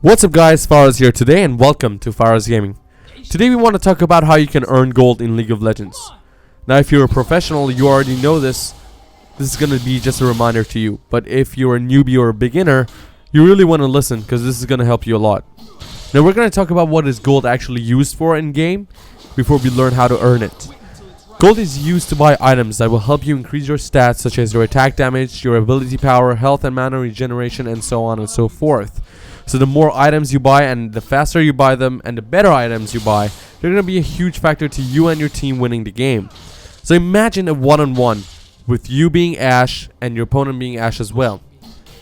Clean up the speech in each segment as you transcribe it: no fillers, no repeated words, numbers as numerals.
What's up guys, Faraz here today and welcome to Faraz Gaming. Today we want to talk about how you can earn gold in League of Legends. Now if you're a professional, you already know this. This is going to be just a reminder to you. But if you're a newbie or a beginner, you really want to listen because this is going to help you a lot. Now we're going to talk about what is gold actually used for in game before we learn how to earn it. Gold is used to buy items that will help you increase your stats, such as your attack damage, your ability power, health and mana regeneration, and so on and so forth. So the more items you buy and the faster you buy them and the better items you buy, they're going to be a huge factor to you and your team winning the game. So imagine a one-on-one with you being Ashe and your opponent being Ashe as well.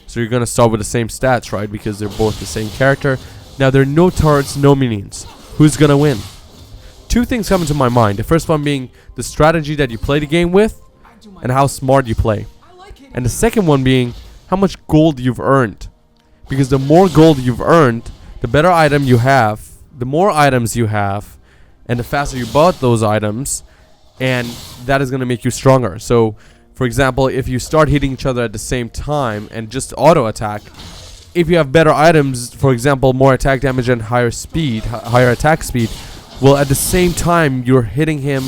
So you're going to start with the same stats, right? Because they're both the same character. Now there are no turrets, no minions. Who's going to win? Two things come into my mind. The first one being the strategy that you play the game with and how smart you play. And the second one being how much gold you've earned. Because the more gold you've earned, the better item you have, the more items you have, and the faster you bought those items, and that is going to make you stronger. So, for example, if you start hitting each other at the same time and just auto attack, if you have better items, for example, more attack damage and higher speed, higher attack speed, well, at the same time, you're hitting him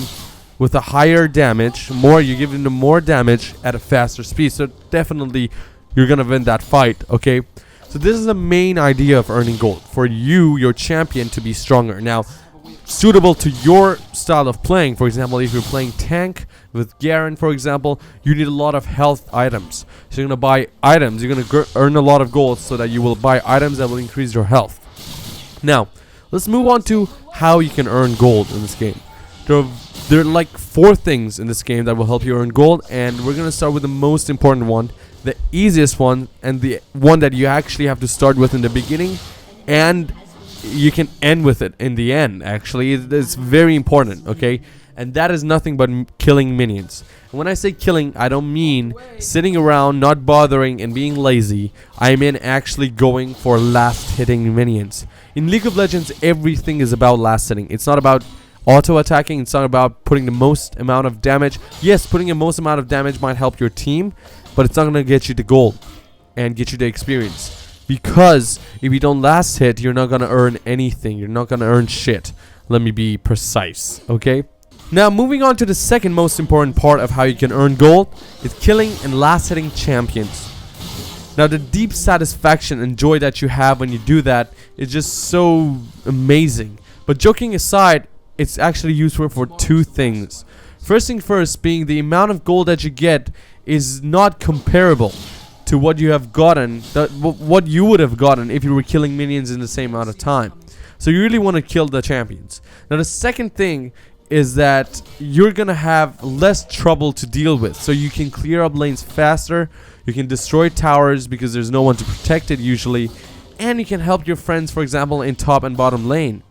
with a higher damage, you're giving him more damage at a faster speed. So definitely, you're going to win that fight, okay? So this is the main idea of earning gold, for you, your champion, to be stronger. Now, suitable to your style of playing, for example, if you're playing tank with Garen, for example, you need a lot of health items. So you're going to buy items, you're going to earn a lot of gold so that you will buy items that will increase your health. Now, let's move on to how you can earn gold in this game. There are like 4 things in this game that will help you earn gold, and we're going to start with the most important one, the easiest one, and the one that you actually have to start with in the beginning, and you can end with it in the end. Actually, it's very important, okay? And that is nothing but killing minions. And when I say killing, I don't mean sitting around not bothering and being lazy. I mean actually going for last hitting minions. In League of Legends, everything is about last hitting. It's not about auto attacking. It's not about putting the most amount of damage. Yes, putting the most amount of damage might help your team, but it's not going to get you the gold and get you the experience. Because if you don't last hit, you're not going to earn anything. You're not going to earn shit. Let me be precise, okay? Now, moving on to the second most important part of how you can earn gold is killing and last hitting champions. Now, the deep satisfaction and joy that you have when you do that is just so amazing. But joking aside, it's actually useful for 2 things. First thing first being the amount of gold that you get is not comparable to what you have gotten, what you would have gotten if you were killing minions in the same amount of time. So you really want to kill the champions. Now the second thing is that you're gonna have less trouble to deal with, so you can clear up lanes faster, you can destroy towers because there's no one to protect it usually, and you can help your friends, for example, in top and bottom lane.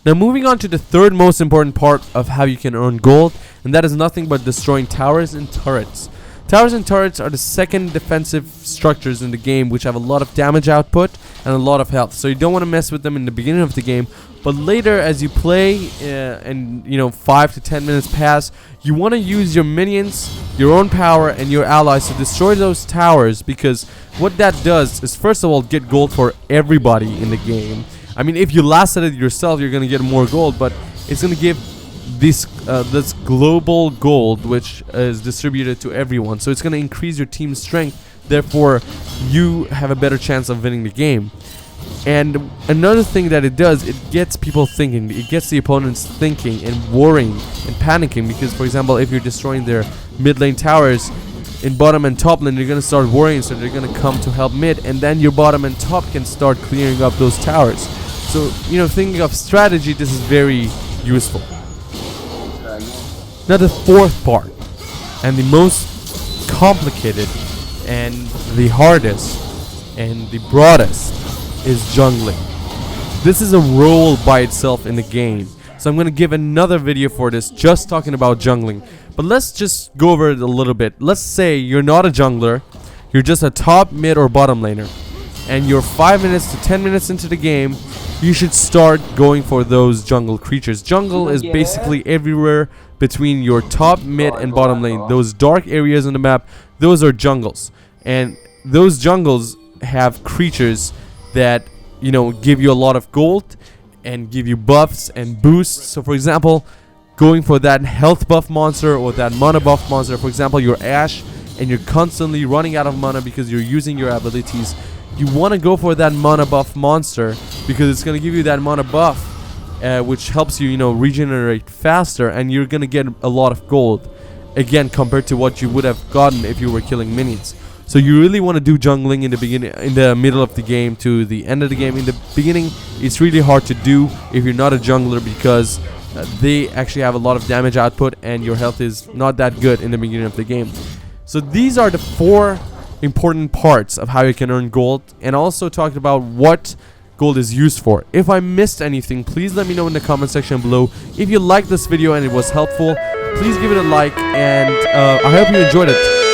Now moving on to the third most important part of how you can earn gold, and that is nothing but destroying towers and turrets. Towers and turrets are the second defensive structures in the game, which have a lot of damage output and a lot of health. So you don't want to mess with them in the beginning of the game, but later as you play and 5 to 10 minutes pass, you want to use your minions, your own power, and your allies to destroy those towers, because what that does is first of all get gold for everybody in the game. I mean, if you last at it yourself, you're going to get more gold, but it's going to give this global gold, which is distributed to everyone. So it's going to increase your team's strength. Therefore, you have a better chance of winning the game. And another thing that it does, it gets people thinking. It gets the opponents thinking and worrying and panicking. Because, for example, if you're destroying their mid lane towers, in bottom and top lane, you're going to start worrying. So they're going to come to help mid. And then your bottom and top can start clearing up those towers. So, thinking of strategy, this is very useful. Now the fourth part, and the most complicated, and the hardest, and the broadest, is jungling. This is a role by itself in the game. So I'm going to give another video for this, just talking about jungling. But let's just go over it a little bit. Let's say you're not a jungler, you're just a top, mid, or bottom laner. And you're 5 minutes to 10 minutes into the game, you should start going for those jungle creatures. Jungle is basically everywhere between your top, mid, and bottom lane. Those dark areas on the map, those are jungles. And those jungles have creatures that you know, give you a lot of gold and give you buffs and boosts. So for example, going for that health buff monster or that mana buff monster, for example you're Ashe and you're constantly running out of mana because you're using your abilities, you want to go for that mana buff monster because it's going to give you that mana buff, which helps you, you know, regenerate faster, and you're going to get a lot of gold again compared to what you would have gotten if you were killing minions. So you really want to do jungling in the beginning, in the middle of the game to the end of the game. In the beginning it's really hard to do if you're not a jungler, because they actually have a lot of damage output and your health is not that good in the beginning of the game. So these are the 4 important parts of how you can earn gold, and also talked about what gold is used for. If I missed anything, please let me know in the comment section below. If you liked this video and it was helpful, please give it a like, and I hope you enjoyed it.